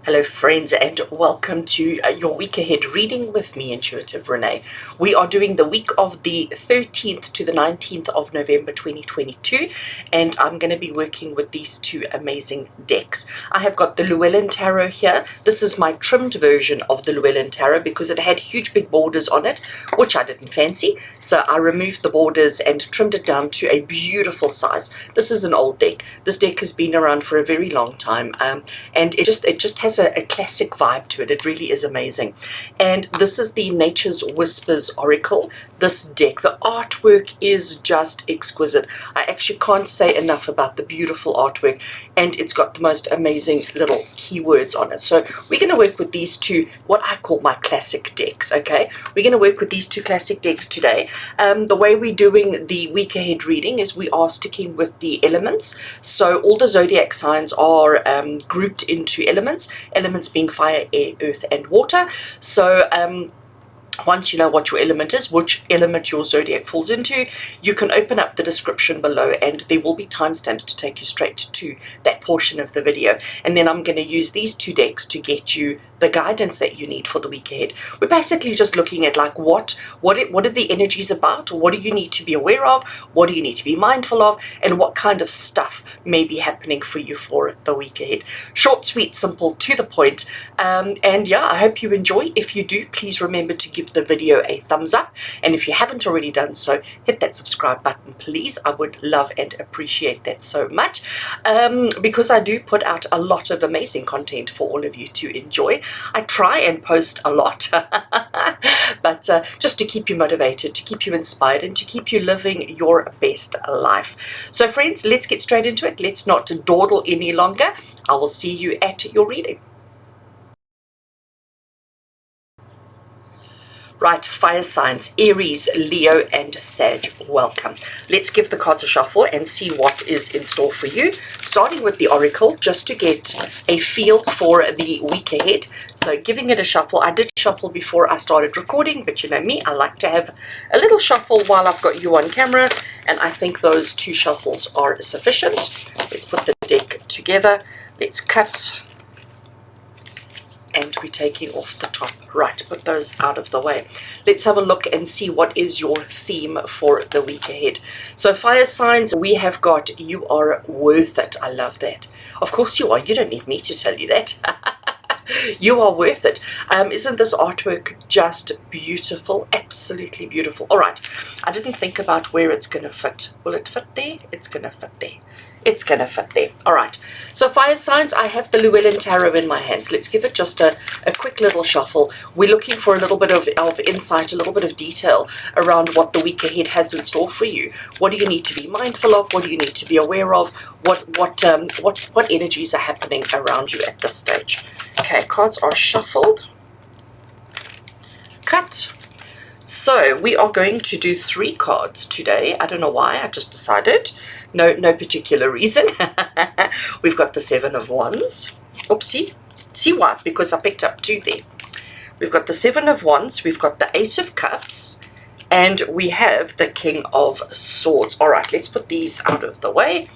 Hello friends, and welcome to your week ahead reading with me, Intuitive Rene. We are doing the week of the 13th to the 19th of November 2022, and I'm going to be working with these two amazing decks. I have got the Llewellyn Tarot here. This is my trimmed version of the Llewellyn Tarot because it had huge big borders on it, which I didn't fancy. So I removed the borders and trimmed it down to a beautiful size. This is an old deck. This deck has been around for a very long time, and it just has a classic vibe to it. It really is amazing. And this is the Nature's Whispers Oracle. This deck, the artwork is just exquisite. I actually can't say enough about the beautiful artwork, and it's got the most amazing little keywords on it. So we're going to work with these two, what I call my classic decks, okay? We're going to work with these two classic decks today. The way we're doing the week ahead reading is we are sticking with the elements. So all the zodiac signs are grouped into elements being fire, air, earth, and water. So once you know what your element is, which element your zodiac falls into, you can open up the description below and there will be timestamps to take you straight to that portion of the video. And then I'm going to use these two decks to get you the guidance that you need for the week ahead. We're basically just looking at like what are the energies about, what do you need to be aware of, what do you need to be mindful of, and what kind of stuff may be happening for you for the week ahead. Short, sweet, simple, to the point. And yeah, I hope you enjoy. If you do, please remember to give the video a thumbs up, and if you haven't already done so, hit that subscribe button please. I would love and appreciate that so much, because I do put out a lot of amazing content for all of you to enjoy. I try and post a lot but just to keep you motivated, to keep you inspired, and to keep you living your best life. So friends, let's get straight into it. Let's not dawdle any longer. I will see you at your reading. Right, fire signs, Aries, Leo, and Sag, welcome. Let's give the cards a shuffle and see what is in store for you. Starting with the Oracle, just to get a feel for the week ahead. So giving it a shuffle. I did shuffle before I started recording, but you know me, I like to have a little shuffle while I've got you on camera, and I think those two shuffles are sufficient. Let's put the deck together. Let's cut. And we're taking off the top. Right, put those out of the way. Let's have a look and see what is your theme for the week ahead. So fire signs, we have got you are worth it. I love that. Of course you are. You don't need me to tell you that. You are worth it. Isn't this artwork just beautiful? Absolutely beautiful. All right, I didn't think about where it's going to fit. Will it fit there? It's going to fit there. It's going to fit there. All right. So fire signs, I have the Llewellyn Tarot in my hands. Let's give it just a quick little shuffle. We're looking for a little bit of insight, a little bit of detail around what the week ahead has in store for you. What do you need to be mindful of? What do you need to be aware of? What energies are happening around you at this stage? Okay, cards are shuffled. Cut. So we are going to do 3 cards today. I don't know why, I just decided. No particular reason. We've got the 7 of Wands. Oopsie. See why? Because I picked up 2 there. We've got the 7 of Wands. We've got the 8 of Cups. And we have the King of Swords. All right, let's put these out of the way.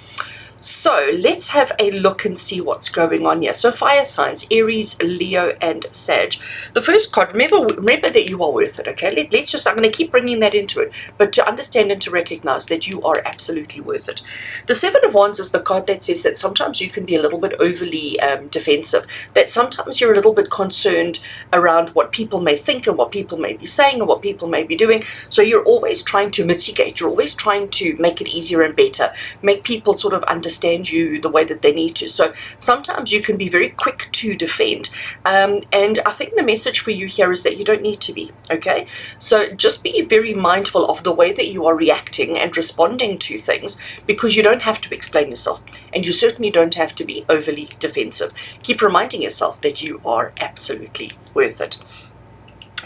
So let's have a look and see what's going on here. So fire signs, Aries, Leo, and Sag. The first card, remember that you are worth it, okay? Let's just, I'm going to keep bringing that into it, but to understand and to recognize that you are absolutely worth it. The 7 of Wands is the card that says that sometimes you can be a little bit overly defensive, that sometimes you're a little bit concerned around what people may think and what people may be saying and what people may be doing. So you're always trying to mitigate, you're always trying to make it easier and better, make people sort of understand you the way that they need to. So sometimes you can be very quick to defend, and I think the message for you here is that you don't need to be, okay? So just be very mindful of the way that you are reacting and responding to things, because you don't have to explain yourself, and you certainly don't have to be overly defensive. Keep reminding yourself that you are absolutely worth it.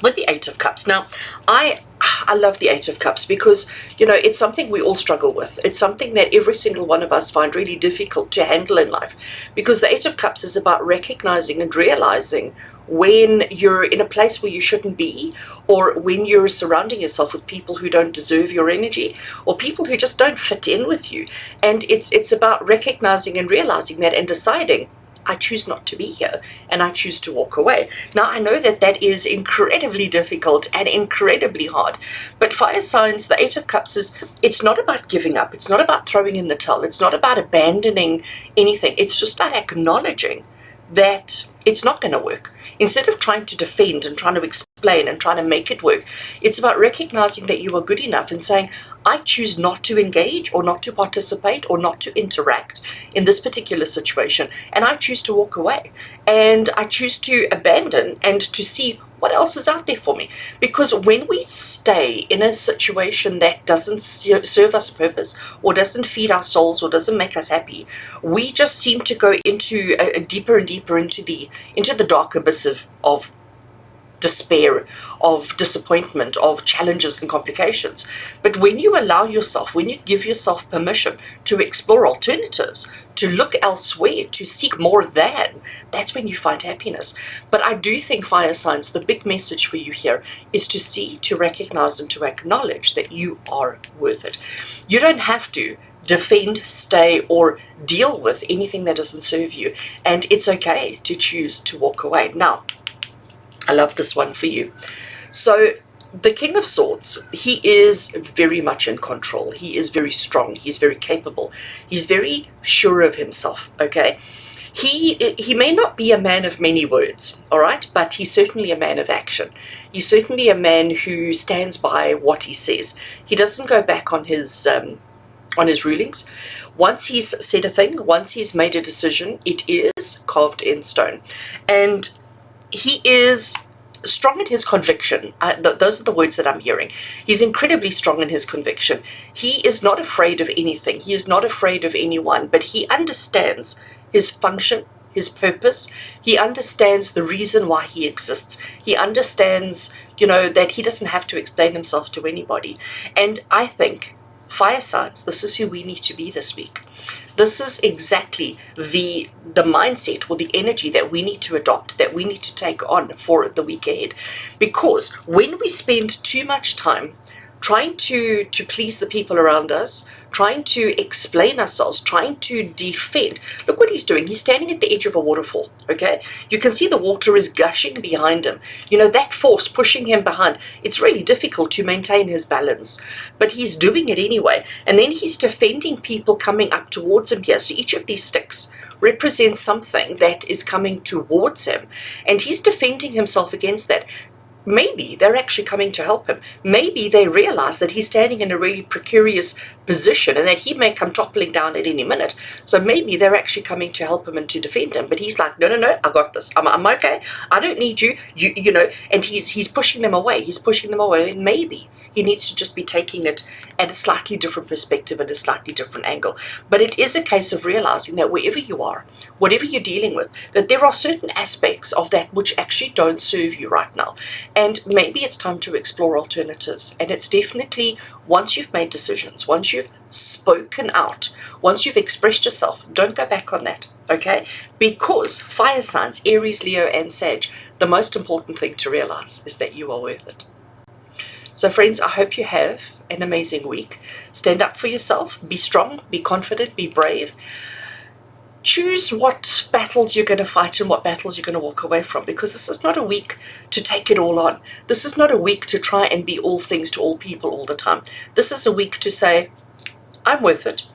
With the 8 of Cups, now I love the 8 of Cups because, you know, it's something we all struggle with. It's something that every single one of us find really difficult to handle in life, because the 8 of Cups is about recognizing and realizing when you're in a place where you shouldn't be, or when you're surrounding yourself with people who don't deserve your energy, or people who just don't fit in with you. And it's about recognizing and realizing that and deciding, I choose not to be here and I choose to walk away. Now, I know that that is incredibly difficult and incredibly hard, but fire signs, the Eight of Cups is, it's not about giving up. It's not about throwing in the towel. It's not about abandoning anything. It's just about acknowledging that it's not going to work. Instead of trying to defend and trying to explain and trying to make it work, it's about recognizing that you are good enough and saying, I choose not to engage or not to participate or not to interact in this particular situation, and I choose to walk away, and I choose to abandon and to see what else is out there for me. Because when we stay in a situation that doesn't serve us purpose or doesn't feed our souls or doesn't make us happy, we just seem to go into a deeper and deeper into the dark abyss of despair, of disappointment, of challenges and complications. But when you allow yourself, when you give yourself permission to explore alternatives, to look elsewhere, to seek more than, that's when you find happiness. But I do think, fire signs, the big message for you here is to see, to recognize, and to acknowledge that you are worth it. You don't have to defend, stay, or deal with anything that doesn't serve you. And it's okay to choose to walk away. Now, I love this one for you. So the King of Swords, he is very much in control. He is very strong. He's very capable. He's very sure of himself, okay? He may not be a man of many words, all right? But he's certainly a man of action. He's certainly a man who stands by what he says. He doesn't go back on his rulings. Once he's said a thing, once he's made a decision, it is carved in stone. And he is strong in his conviction. Those are the words that I'm hearing. He's incredibly strong in his conviction. He is not afraid of anything. He is not afraid of anyone, but he understands his function, his purpose. He understands the reason why he exists. He understands, that he doesn't have to explain himself to anybody. And I think, fire signs, this is who we need to be this week. This is exactly the mindset or the energy that we need to adopt, that we need to take on for the week ahead. Because when we spend too much time trying to please the people around us, trying to explain ourselves, trying to defend. Look what he's doing. He's standing at the edge of a waterfall, okay? You can see the water is gushing behind him. That force pushing him behind. It's really difficult to maintain his balance, but he's doing it anyway. And then he's defending people coming up towards him here. So each of these sticks represents something that is coming towards him, and he's defending himself against that. Maybe they're actually coming to help him. Maybe they realize that he's standing in a really precarious position and that he may come toppling down at any minute. So maybe they're actually coming to help him and to defend him. But he's like, no, I got this. I'm okay. I don't need you. And he's pushing them away. He's pushing them away. And maybe he needs to just be taking it at a slightly different perspective and a slightly different angle. But it is a case of realizing that wherever you are, whatever you're dealing with, that there are certain aspects of that which actually don't serve you right now. And maybe it's time to explore alternatives. And it's definitely, once you've made decisions, once you've spoken out, once you've expressed yourself, don't go back on that, okay? Because fire signs, Aries, Leo, and Sag, the most important thing to realize is that you are worth it. So friends, I hope you have an amazing week. Stand up for yourself, be strong, be confident, be brave. Choose what battles you're going to fight and what battles you're going to walk away from, because this is not a week to take it all on. This is not a week to try and be all things to all people all the time. This is a week to say, I'm worth it.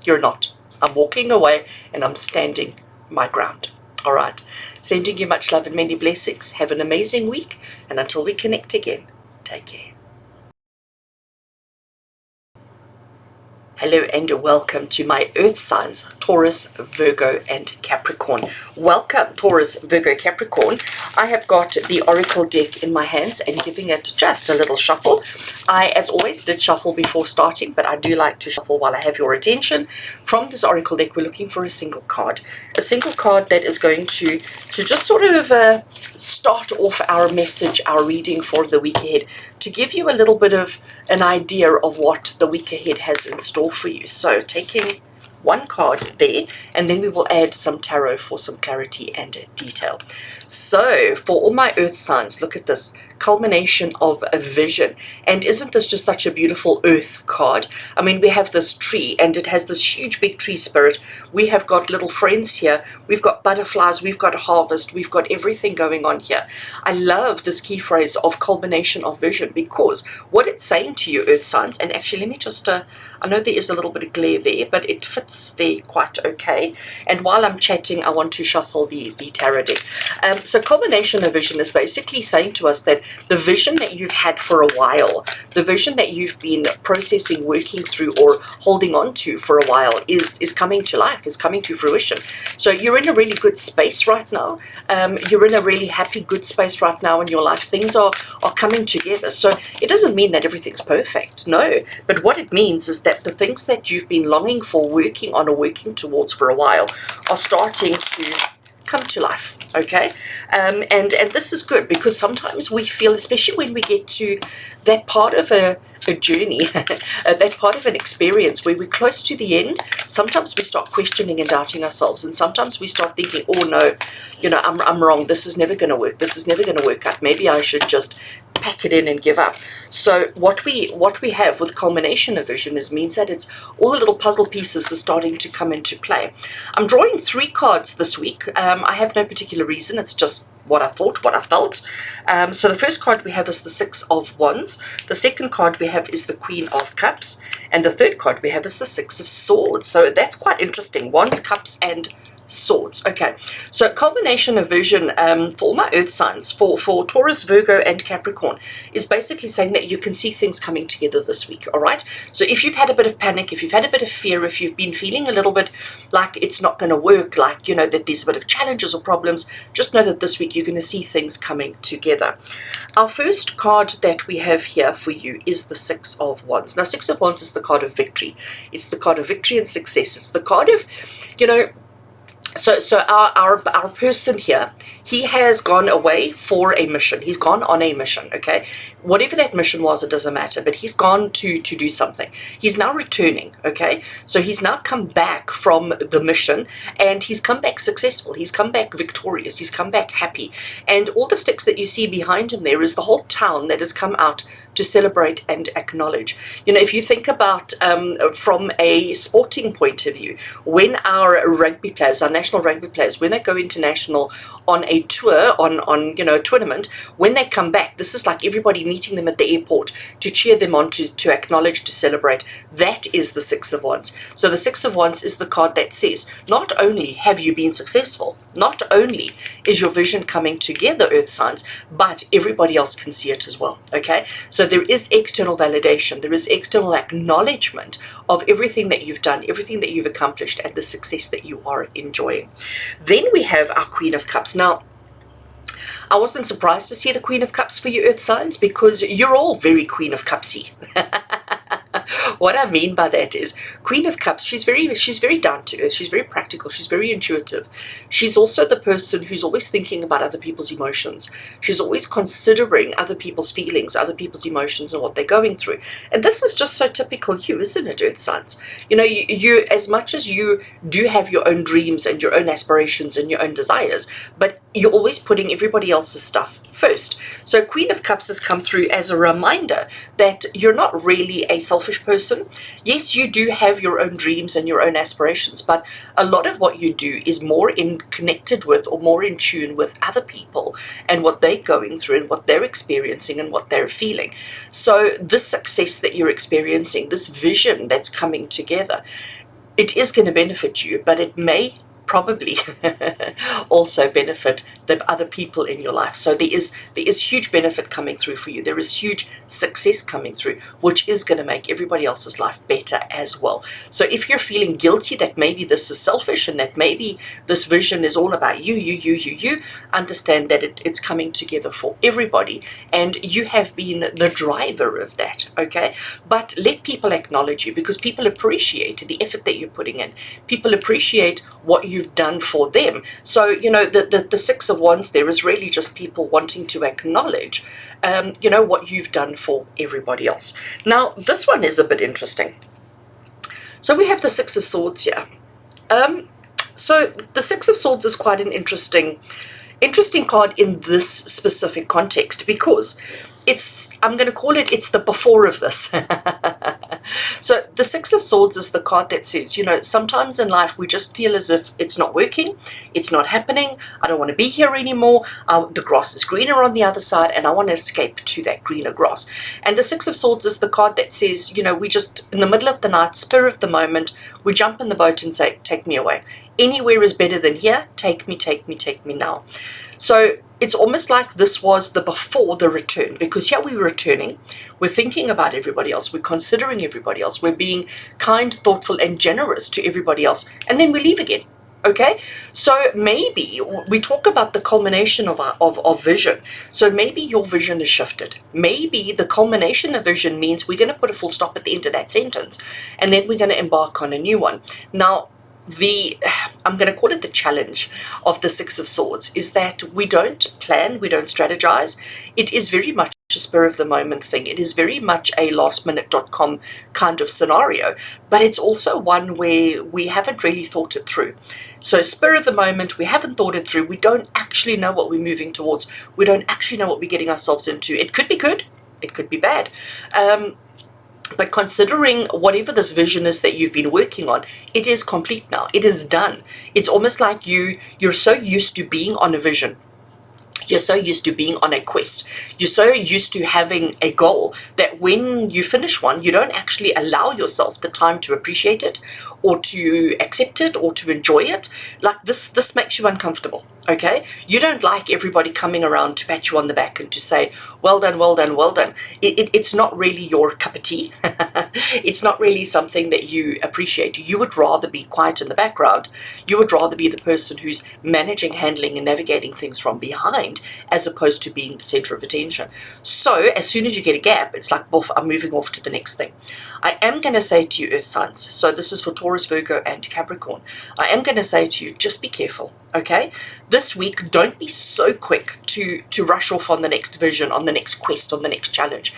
You're not. I'm walking away and I'm standing my ground. All right. Sending you much love and many blessings. Have an amazing week. And until we connect again, take care. Hello and welcome to my earth signs, Taurus, Virgo and Capricorn. Welcome, Taurus, Virgo, Capricorn. I have got the Oracle deck in my hands and giving it just a little shuffle. I, as always, did shuffle before starting, but I do like to shuffle while I have your attention. From this Oracle deck, we're looking for a single card. A single card that is going to just sort of start off our message, our reading for the week ahead, to give you a little bit of an idea of what the week ahead has in store for you. So taking one card there, and then we will add some tarot for some clarity and detail. So for all my earth signs, look at this culmination of a vision. And isn't this just such a beautiful earth card? I mean, we have this tree, and it has this huge big tree spirit. We have got little friends here. We've got butterflies, we've got harvest, we've got everything going on here. I love this key phrase of culmination of vision, because what it's saying to you, earth signs, and actually let me just I know there is a little bit of glare there, but it fits there quite okay. And while I'm chatting, I want to shuffle the tarot deck. So culmination of vision is basically saying to us that the vision that you've had for a while, the vision that you've been processing, working through, or holding on to for a while is coming to life, is coming to fruition. So you're in a really good space right now. You're in a really happy, good space right now in your life. Things are coming together. So it doesn't mean that everything's perfect, no. But what it means is that the things that you've been longing for, working on, or working towards for a while are starting to come to life, okay? And this is good, because sometimes we feel, especially when we get to that part of a journey, that part of an experience where we're close to the end, sometimes we start questioning and doubting ourselves, and sometimes we start thinking, oh no, you know, I'm wrong, this is never going to work, this is never going to work out, maybe I should just pack it in and give up. So what we have with culmination of vision means that it's all the little puzzle pieces are starting to come into play. I'm drawing 3 cards this week. I have no particular reason, it's just what I thought, what I felt. So the first card we have is the 6 of Wands. The second card we have is the Queen of Cups. And the third card we have is the 6 of Swords. So that's quite interesting. Wands, Cups, and Swords. Okay, so culmination of vision for all my earth signs, for Taurus, Virgo, and Capricorn, is basically saying that you can see things coming together this week, all right? So if you've had a bit of panic, if you've had a bit of fear, if you've been feeling a little bit like it's not going to work, like, you know, that there's a bit of challenges or problems, just know that this week you're going to see things coming together. Our first card that we have here for you is the 6 of Wands. Now, 6 of Wands is the card of victory. It's the card of victory and success. It's the card of, you know, so our person here, he has gone away for a mission. He's gone on a mission, okay? Whatever that mission was, it doesn't matter, but he's gone to do something. He's now returning, okay? So he's now come back from the mission, and he's come back successful. He's come back victorious. He's come back happy. And all the sticks that you see behind him there is the whole town that has come out to celebrate and acknowledge. You know, if you think about from a sporting point of view, when our rugby players, our national rugby players, when they go international on a tour, on you know, a tournament, when they come back, this is like everybody meeting them at the airport to cheer them on, to acknowledge, to celebrate. That is the 6 of Wands. So the 6 of Wands is the card that says, not only have you been successful, not only is your vision coming together, earth signs, but everybody else can see it as well, okay? So there is external validation, there is external acknowledgement of everything that you've done, everything that you've accomplished, and the success that you are enjoying. Then we have our Queen of Cups. Now, I wasn't surprised to see the Queen of Cups for you earth signs, because you're all very Queen of Cupsy. What I mean by that is, Queen of Cups, she's very down to earth, she's very practical, she's very intuitive. She's also the person who's always thinking about other people's emotions. She's always considering other people's feelings, other people's emotions, and what they're going through. And this is just so typical you, isn't it, earth signs? You know, you as much as you do have your own dreams and your own aspirations and your own desires, but you're always putting everybody else's stuff first. So Queen of Cups has come through as a reminder that you're not really a selfish person. Yes, you do have your own dreams and your own aspirations, but a lot of what you do is more connected with, or more in tune with, other people and what they're going through and what they're experiencing and what they're feeling. So this success that you're experiencing, this vision that's coming together, it is going to benefit you, but it may probably also benefit the other people in your life. So there is huge benefit coming through for you. There is huge success coming through, which is going to make everybody else's life better as well. So if you're feeling guilty that maybe this is selfish and that maybe this vision is all about you, understand that it's coming together for everybody, and you have been the driver of that, okay? But let people acknowledge you, because people appreciate the effort that you're putting in. People appreciate what you've done for them. So, you know, the 6 of Wands there is really just people wanting to acknowledge, you know, what you've done for everybody else. Now, this one is a bit interesting. So we have the Six of Swords here. So the Six of Swords is quite an interesting card in this specific context, because I'm going to call it's the before of this. So the Six of Swords is the card that says, sometimes in life we just feel as if it's not working, it's not happening, I don't want to be here anymore, the grass is greener on the other side, and I want to escape to that greener grass. And the Six of Swords is the card that says, we just, in the middle of the night, spur of the moment, we jump in the boat and say, take me away. Anywhere is better than here, take me now. So it's almost like this was the before the return, because here we're returning, we're thinking about everybody else, we're considering everybody else, we're being kind, thoughtful, and generous to everybody else, and then we leave again. Okay, so maybe we talk about the culmination of vision. So maybe your vision is shifted. Maybe the culmination of vision means we're going to put a full stop at the end of that sentence, and then we're going to embark on a new one. Now, I'm going to call it the challenge of the Six of Swords is that we don't plan, we don't strategize. It is very much a spur of the moment thing. It is very much a lastminute.com kind of scenario, but it's also one where we haven't really thought it through. So spur of the moment, we haven't thought it through. We don't actually know what we're moving towards. We don't actually know what we're getting ourselves into. It could be good, it could be bad. But considering whatever this vision is that you've been working on, it is complete now. It is done. It's almost like you're so used to being on a vision. You're so used to being on a quest. You're so used to having a goal that when you finish one, you don't actually allow yourself the time to appreciate it or to accept it or to enjoy it. Like this makes you uncomfortable. Okay, you don't like everybody coming around to pat you on the back and to say, well done, well done, well done. It's not really your cup of tea. It's not really something that you appreciate. You would rather be quiet in the background. You would rather be the person who's managing, handling, and navigating things from behind, as opposed to being the center of attention. So as soon as you get a gap, it's like, boof, I'm moving off to the next thing. I am going to say to you, Earth signs, so this is for Taurus, Virgo, and Capricorn. I am going to say to you, just be careful. Okay, this week, don't be so quick to rush off on the next vision, on the next quest, on the next challenge.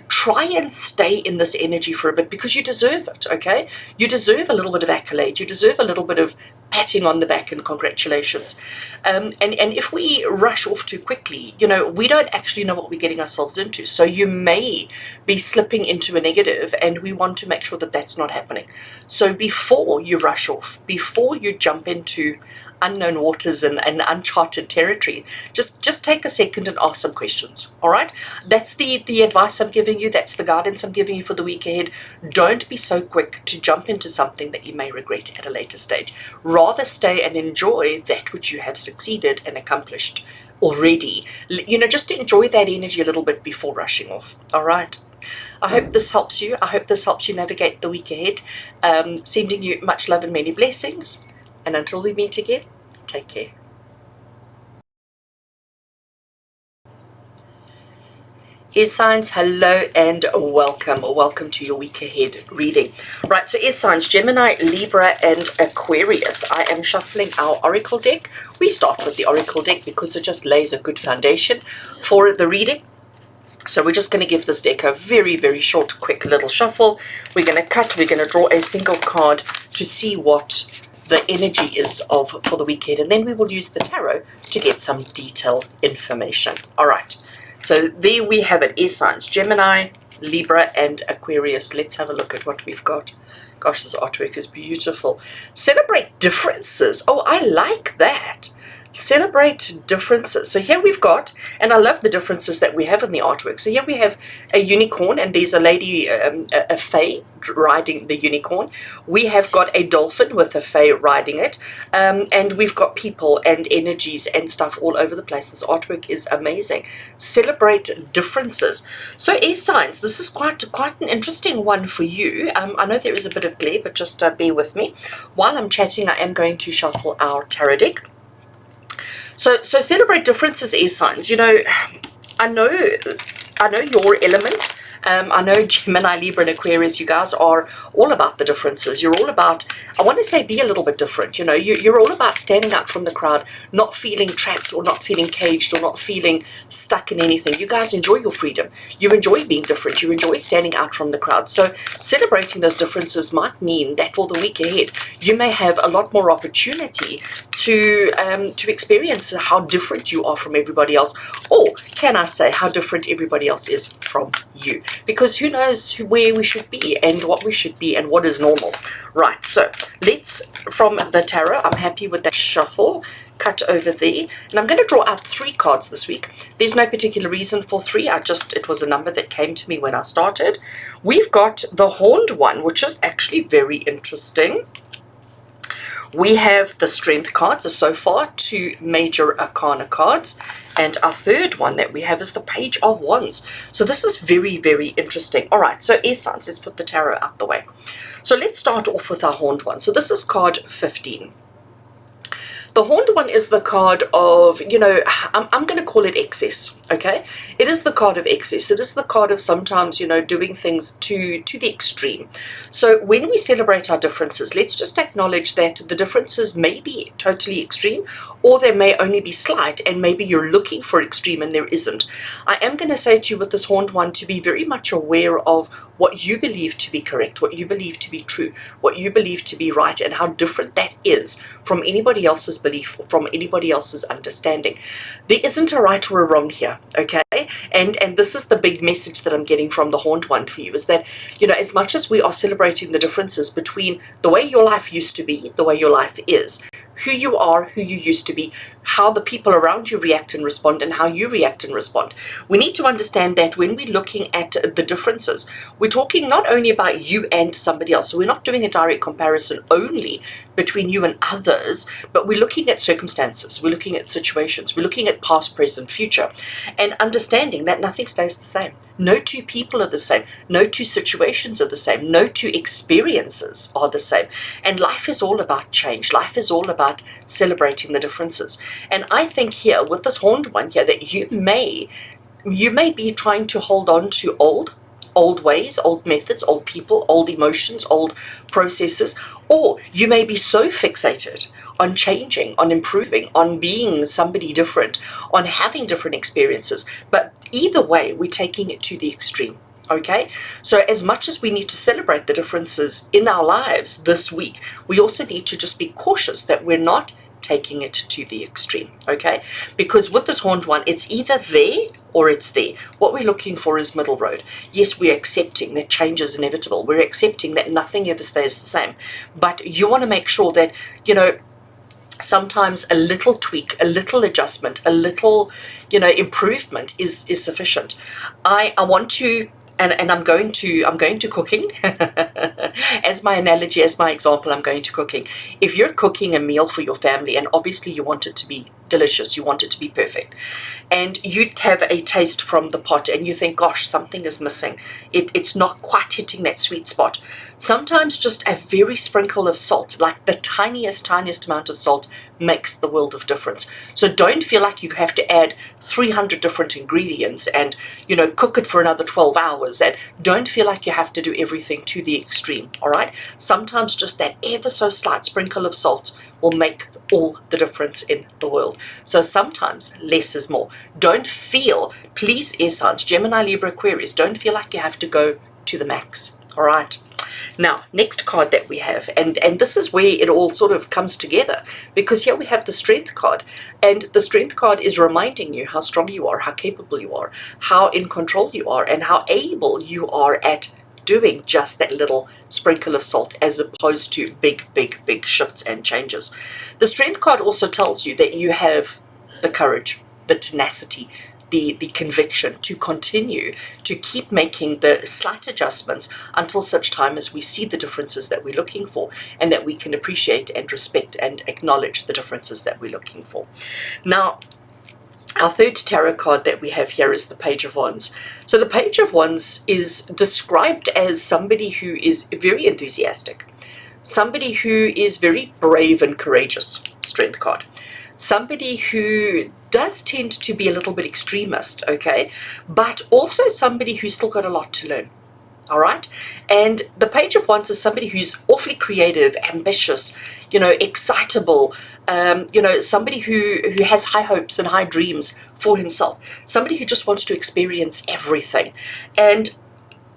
Try and stay in this energy for a bit, because you deserve it. Okay, you deserve a little bit of accolade. You deserve a little bit of patting on the back and congratulations. And if we rush off too quickly, we don't actually know what we're getting ourselves into. So you may be slipping into a negative, and we want to make sure that that's not happening. So before you rush off, before you jump into unknown waters and uncharted territory, just take a second and ask some questions. All right, that's the advice I'm giving you. That's the guidance I'm giving you for the week ahead. Don't be so quick to jump into something that you may regret at a later stage. Rather stay and enjoy that which you have succeeded and accomplished already. Just enjoy that energy a little bit before rushing off. All right, I hope this helps you. I hope this helps you navigate the week ahead. Sending you much love and many blessings. And until we meet again, take care. Air signs, hello and welcome. Welcome to your week ahead reading. Right, so air signs, Gemini, Libra, and Aquarius. I am shuffling our oracle deck. We start with the oracle deck because it just lays a good foundation for the reading. So we're just going to give this deck a very, very short, quick little shuffle. We're going to cut, we're going to draw a single card to see what the energy is for the weekend, and then we will use the tarot to get some detailed information. All right, so there we have it, air signs, Gemini, Libra, and Aquarius. Let's have a look at what we've got. Gosh, this artwork is beautiful. Celebrate differences. Oh, I like that. Celebrate differences. So here we've got, and I love the differences that we have in the artwork. So here we have a unicorn, and there's a lady, a fae, riding the unicorn. We have got a dolphin with a fae riding it, and we've got people and energies and stuff all over the place. This artwork is amazing. Celebrate differences. So air signs, this is quite an interesting one for you. I know there is a bit of glare, but just bear with me. While I'm chatting, I am going to shuffle our tarot deck. So celebrate differences, air signs. I know your element. I know Gemini, Libra, and Aquarius, you guys are all about the differences. You're all about, I want to say, be a little bit different. You know, you're all about standing out from the crowd, not feeling trapped or not feeling caged or not feeling stuck in anything. You guys enjoy your freedom. You enjoy being different. You enjoy standing out from the crowd. So celebrating those differences might mean that for the week ahead, you may have a lot more opportunity to experience how different you are from everybody else, or can I say how different everybody else is from you, because who knows where we should be and what we should be and what is normal. Right, so let's, from the tarot, I'm happy with that shuffle cut over there, and I'm going to draw out 3 cards this week. There's no particular reason for 3, it was a number that came to me when I started. We've got the Horned One, which is actually very interesting. We have the Strength cards, so far 2 major arcana cards, and our third one that we have is the Page of Wands. So this is very, very interesting. All right, so air signs, let's put the tarot out the way. So let's start off with our Horned One. So this is card 15. The Horned One is the card of, you know, I'm going to call it excess, okay? It is the card of excess. It is the card of sometimes, you know, doing things to the extreme. So when we celebrate our differences, let's just acknowledge that the differences may be totally extreme, or they may only be slight, and maybe you're looking for extreme and there isn't. I am going to say to you with this Horned One to be very much aware of what you believe to be correct, what you believe to be true, what you believe to be right, and how different that is from anybody else's belief or from anybody else's understanding. There isn't a right or a wrong here, okay? And this is the big message that I'm getting from the Horned One for you, is that, you know, as much as we are celebrating the differences between the way your life used to be, the way your life is, who you are, who you used to be, how the people around you react and respond, and how you react and respond. We need to understand that when we're looking at the differences, we're talking not only about you and somebody else. So we're not doing a direct comparison only between you and others, but we're looking at circumstances, we're looking at situations, we're looking at past, present, future, and understanding that nothing stays the same. No 2 people are the same. No 2 situations are the same. No 2 experiences are the same. And life is all about change. Life is all about celebrating the differences. And I think here with this Horned One here that you may be trying to hold on to old ways, old methods, old people, old emotions, old processes, or you may be so fixated on changing, on improving, on being somebody different, on having different experiences. But either way, we're taking it to the extreme. Okay, so as much as we need to celebrate the differences in our lives this week, we also need to just be cautious that we're not taking it to the extreme, okay? Because with this Horned One, it's either there or it's there. What we're looking for is middle road. Yes, we're accepting that change is inevitable. We're accepting that nothing ever stays the same. But you want to make sure that, you know, sometimes a little tweak, a little adjustment, a little, you know, improvement is sufficient. I want to, and I'm going to cooking as my analogy, as my example. I'm going to cooking. If you're cooking a meal for your family, and obviously you want it to be delicious, you want it to be perfect, and you have a taste from the pot and you think, gosh, something is missing, it's not quite hitting that sweet spot. Sometimes just a very sprinkle of salt, like the tiniest amount of salt, makes the world of difference. So don't feel like you have to add 300 different ingredients and, you know, cook it for another 12 hours, and don't feel like you have to do everything to the extreme. All right, sometimes just that ever so slight sprinkle of salt will make all the difference in the world. So sometimes less is more. Don't feel, please, air signs, Gemini, Libra, Aquarius, don't feel like you have to go to the max. All right. Now, next card that we have, and this is where it all sort of comes together, because here we have the Strength card, and the Strength card is reminding you how strong you are, how capable you are, how in control you are, and how able you are at doing just that little sprinkle of salt, as opposed to big shifts and changes. The Strength card also tells you that you have the courage, the tenacity, the conviction to continue to keep making the slight adjustments until such time as we see the differences that we're looking for, and that we can appreciate and respect and acknowledge the differences that we're looking for. Now, our third tarot card that we have here is the Page of Wands. So the Page of Wands is described as somebody who is very enthusiastic, somebody who is very brave and courageous, Strength card, somebody who does tend to be a little bit extremist, okay, but also somebody who's still got a lot to learn. All right. And the Page of Wands is somebody who's awfully creative, ambitious, excitable, somebody who has high hopes and high dreams for himself, somebody who just wants to experience everything. And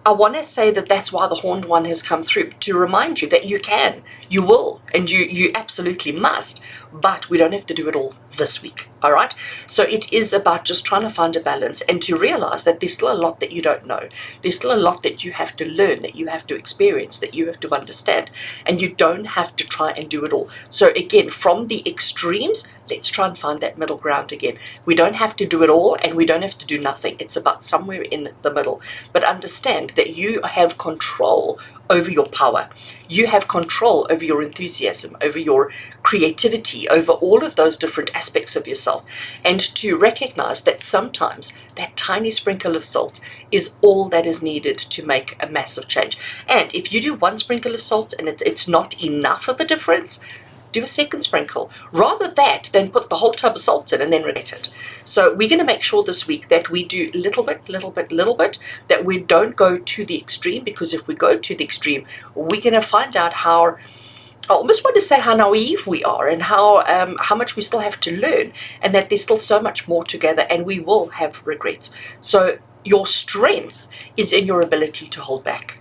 I want to say that that's why the Horned One has come through, to remind you that you can, you will, and you absolutely must, but we don't have to do it all this week, all right? So it is about just trying to find a balance and to realize that there's still a lot that you don't know. There's still a lot that you have to learn, that you have to experience, that you have to understand, and you don't have to try and do it all. So again, from the extremes, let's try and find that middle ground again. We don't have to do it all, and we don't have to do nothing. It's about somewhere in the middle. But understand that you have control over your power. You have control over your enthusiasm, over your creativity, over all of those different aspects of yourself. And to recognize that sometimes that tiny sprinkle of salt is all that is needed to make a massive change. And if you do one sprinkle of salt and it's not enough of a difference, do a second sprinkle. Rather that than put the whole tub of salt in and then regret it. So we're going to make sure this week that we do little bit, that we don't go to the extreme, because if we go to the extreme, we're going to find out how, I almost want to say how naive we are, and how much we still have to learn, and that there's still so much more together, and we will have regrets. So your strength is in your ability to hold back.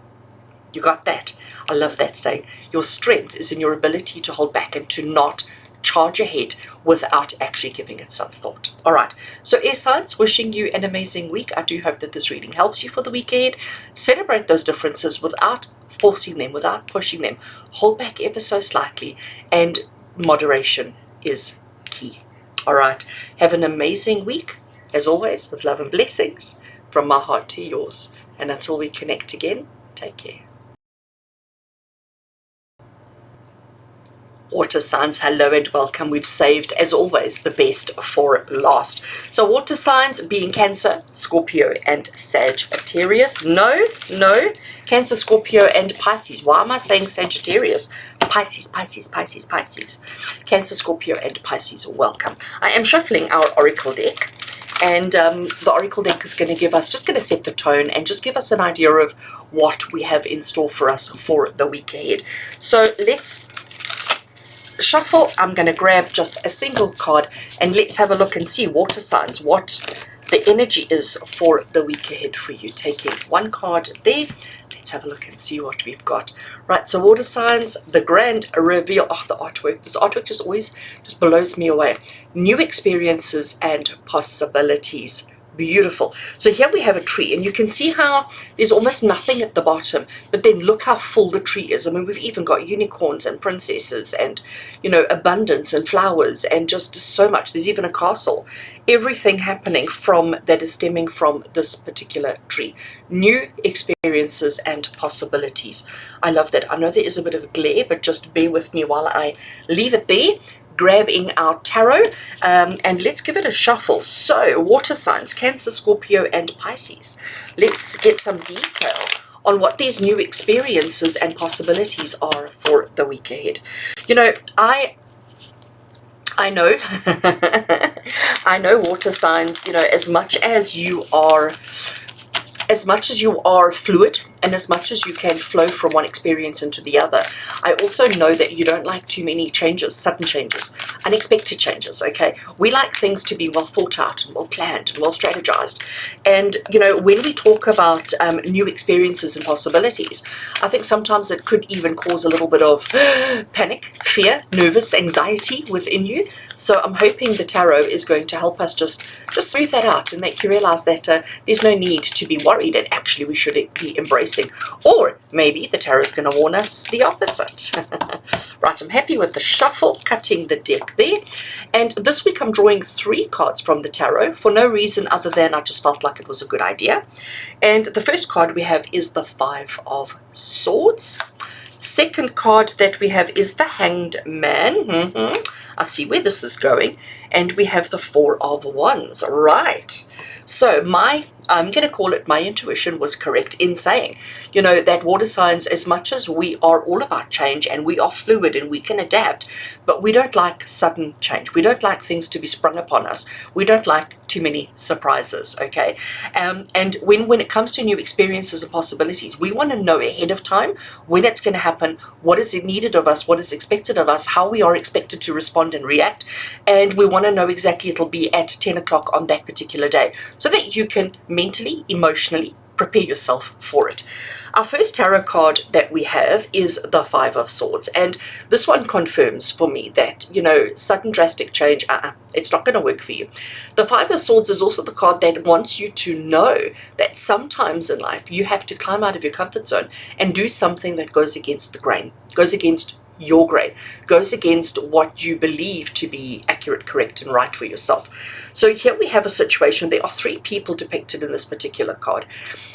You got that? I love that saying. Your strength is in your ability to hold back and to not charge ahead without actually giving it some thought. All right. So air signs, wishing you an amazing week. I do hope that this reading helps you for the week ahead. Celebrate those differences without forcing them, without pushing them. Hold back ever so slightly, and moderation is key. All right. Have an amazing week, as always, with love and blessings from my heart to yours. And until we connect again, take care. Water signs, hello and welcome. We've saved, as always, the best for last. So water signs being Cancer, Scorpio, and Sagittarius. No, Cancer, Scorpio, and Pisces. Why am I saying Sagittarius? Pisces. Cancer, Scorpio, and Pisces, welcome. I am shuffling our Oracle deck. And the Oracle deck is going to give us, just going to set the tone and just give us an idea of what we have in store for us for the week ahead. So let's shuffle. I'm going to grab just a single card and let's have a look and see, water signs, what the energy is for the week ahead for you. Taking one card there. Let's have a look and see what we've got. Right, so water signs, the grand reveal. Oh, the artwork. This artwork just always just blows me away. New experiences and possibilities. Beautiful. So here we have a tree, and you can see how there's almost nothing at the bottom, but then look how full the tree is. I mean, we've even got unicorns and princesses and, abundance and flowers and just so much. There's even a castle. Everything happening from that is stemming from this particular tree. New experiences and possibilities. I love that. I know there is a bit of a glare, but just bear with me while I leave it there. Grabbing our tarot, and let's give it a shuffle. So water signs, Cancer, Scorpio, and Pisces. Let's get some detail on what these new experiences and possibilities are for the week ahead. I know I know water signs, as much as you are fluid and as much as you can flow from one experience into the other, I also know that you don't like too many changes, sudden changes, unexpected changes, okay? We like things to be well thought out and well planned and well strategized. And, when we talk about new experiences and possibilities, I think sometimes it could even cause a little bit of panic, fear, nervous anxiety within you. So I'm hoping the tarot is going to help us just smooth that out and make you realize that there's no need to be worried, and actually we should be embracing. Or maybe the tarot is going to warn us the opposite. Right, I'm happy with the shuffle, cutting the deck there. And this week I'm drawing 3 cards from the tarot for no reason other than I just felt like it was a good idea. And the first card we have is the 5 of Swords. Second card that we have is the Hanged Man. I see where this is going. And we have the 4 of Wands. Right. So my I'm going to call it, my intuition was correct in saying, you know, that water signs, as much as we are all about change and we are fluid and we can adapt, but we don't like sudden change. We don't like things to be sprung upon us. We don't like too many surprises, okay? And when it comes to new experiences and possibilities, we want to know ahead of time when it's going to happen, what is needed of us, what is expected of us, how we are expected to respond and react, and we want to know exactly it'll be at 10 o'clock on that particular day, so that you can mentally, emotionally prepare yourself for it. Our first tarot card that we have is the Five of Swords, and this one confirms for me that, you know, sudden drastic change, it's not going to work for you. The Five of Swords is also the card that wants you to know that sometimes in life you have to climb out of your comfort zone and do something that goes against the grain, goes against your grain, goes against what you believe to be accurate, correct, and right for yourself. So here we have a situation. There are three people depicted in this particular card.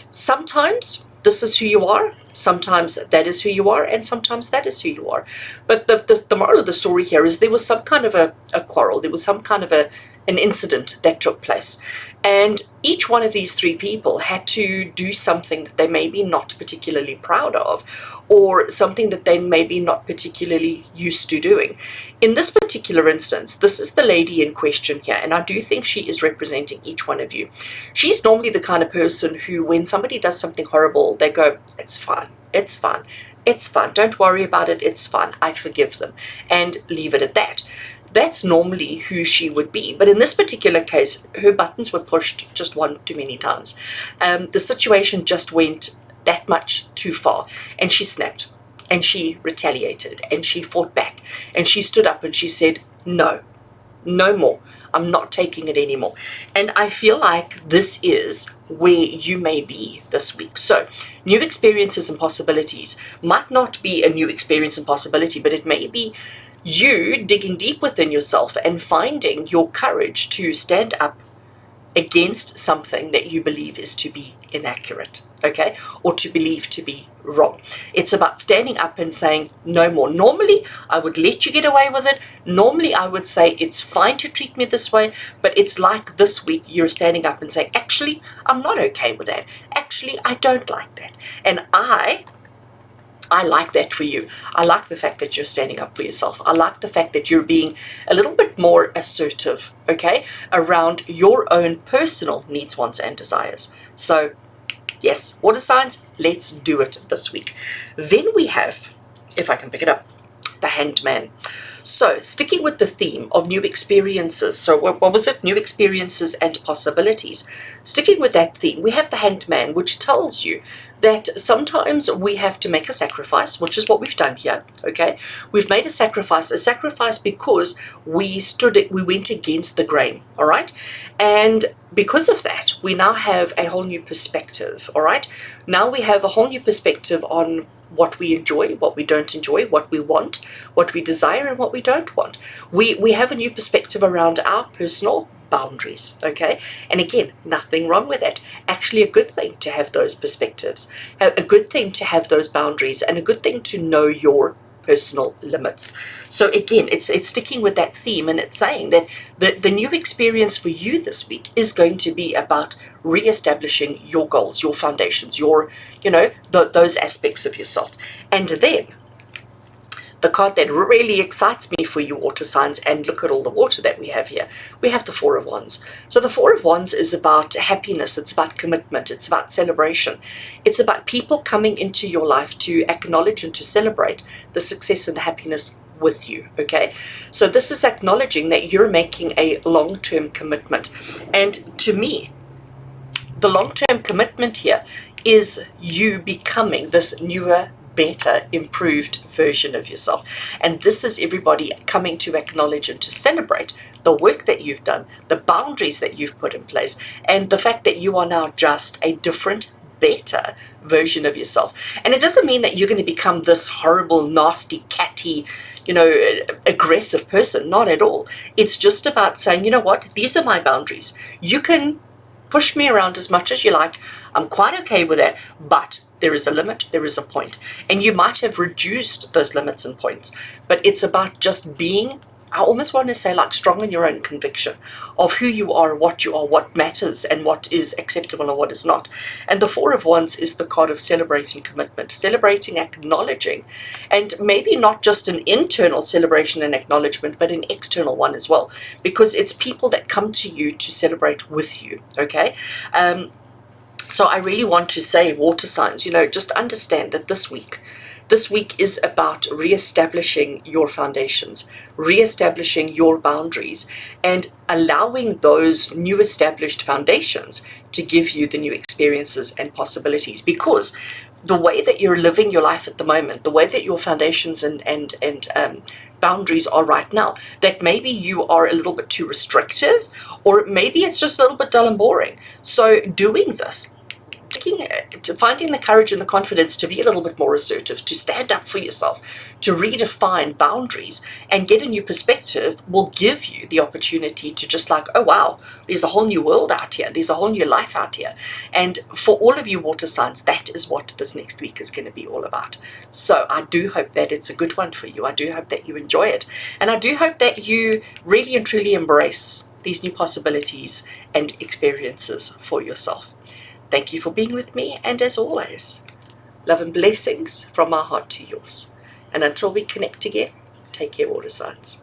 Sometimes this is who you are, sometimes that is who you are, and sometimes that is who you are. But the moral of the story here is there was some kind of a quarrel, there was some kind of an incident that took place. And each one of these three people had to do something that they may be not particularly proud of, or something that they may be not particularly used to doing. In this particular instance, this is the lady in question here, and I do think she is representing each one of you. She's normally the kind of person who, when somebody does something horrible, they go, it's fine, it's fine, it's fine, don't worry about it, it's fine, I forgive them, and leave it at that. That's normally who she would be. But in this particular case, her buttons were pushed just one too many times. The situation just went that much too far, and she snapped, and she retaliated, and she fought back, and she stood up and she said, no, no more. I'm not taking it anymore. And I feel like this is where you may be this week. So new experiences and possibilities might not be a new experience and possibility, but it may be you digging deep within yourself and finding your courage to stand up against something that you believe is to be inaccurate, okay, or to believe to be wrong. It's about standing up and saying no more. Normally I would let you get away with it. Normally I would say it's fine to treat me this way, but it's like this week you're standing up and saying, actually, I'm not okay with that. Actually, I don't like that. And I like that for you. I like the fact that you're standing up for yourself. I like the fact that you're being a little bit more assertive, okay, around your own personal needs, wants, and desires. So, yes, water signs, let's do it this week. Then we have, if I can pick it up, the Hanged Man. So, sticking with the theme of new experiences, so what was it? New experiences and possibilities. Sticking with that theme, we have the Hanged Man, which tells you that sometimes we have to make a sacrifice, which is what we've done here, okay? We've made a sacrifice because we went against the grain, all right? And because of that, we now have a whole new perspective, all right? Now we have a whole new perspective on what we enjoy, what we don't enjoy, what we want, what we desire, and what we don't want. We have a new perspective around our personal boundaries, okay? And again, nothing wrong with that. Actually, a good thing to have those perspectives, a good thing to have those boundaries, and a good thing to know your personal limits. So again, it's sticking with that theme, and it's saying that the new experience for you this week is going to be about reestablishing your goals, your foundations, your, you know, those aspects of yourself. And then the card that really excites me for you water signs, and look at all the water that we have here, we have the Four of Wands. So the Four of Wands is about happiness, it's about commitment, it's about celebration. It's about people coming into your life to acknowledge and to celebrate the success and the happiness with you, okay? So this is acknowledging that you're making a long-term commitment. And to me, the long-term commitment here is you becoming this newer, better, improved version of yourself. And this is everybody coming to acknowledge and to celebrate the work that you've done, the boundaries that you've put in place, and the fact that you are now just a different, better version of yourself. And it doesn't mean that you're going to become this horrible, nasty, catty, you know, aggressive person. Not at all. It's just about saying, you know what, these are my boundaries. You can push me around as much as you like. I'm quite okay with that, but there is a limit, there is a point. And you might have reduced those limits and points, but it's about just being I almost want to say like strong in your own conviction of who you are, what matters, and what is acceptable and what is not. And the Four of Wands is the card of celebrating commitment, celebrating, acknowledging, and maybe not just an internal celebration and acknowledgement, but an external one as well, because it's people that come to you to celebrate with you, okay? So I really want to say, water signs, just understand that this week is about reestablishing your foundations, reestablishing your boundaries, and allowing those new established foundations to give you the new experiences and possibilities. Because the way that you're living your life at the moment, the way that your foundations and boundaries are right now, that maybe you are a little bit too restrictive, or maybe it's just a little bit dull and boring. So doing this, finding the courage and the confidence to be a little bit more assertive, to stand up for yourself, to redefine boundaries and get a new perspective will give you the opportunity to just like, oh wow, there's a whole new world out here, there's a whole new life out here. And for all of you water signs, that is what this next week is going to be all about. So I do hope that it's a good one for you. I do hope that you enjoy it, and I do hope that you really and truly embrace these new possibilities and experiences for yourself. Thank you for being with me, and as always, love and blessings from my heart to yours. And until we connect again, take care, water signs.